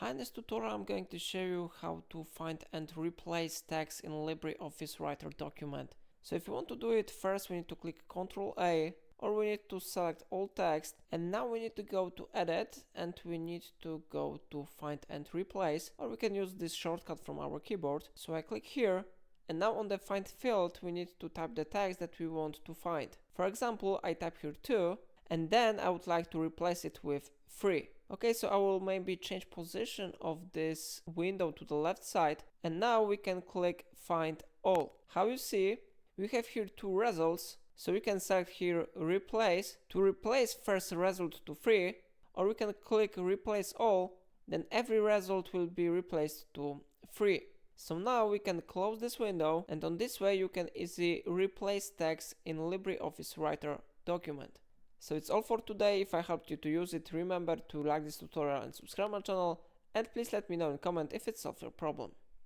Hi, in this tutorial I'm going to show you how to find and replace text in LibreOffice Writer document. So if you want to do it, first we need to click Ctrl A, or we need to select all text, and now we need to go to Edit and we need to go to Find and Replace, or we can use this shortcut from our keyboard. So I click here, and now on the Find field we need to type the text that we want to find. For example, I type here 2, and then I would like to replace it with 3. Okay, so I will maybe change position of this window to the left side, and now we can click Find All. How you see, we have here two results, so we can select here Replace to replace first result to 3, or we can click Replace All, then every result will be replaced to 3. So now we can close this window, and on this way you can easily replace text in LibreOffice Writer document. So it's all for today. If I helped you to use it, remember to like this tutorial and subscribe my channel, and please let me know in comment if it solved your problem.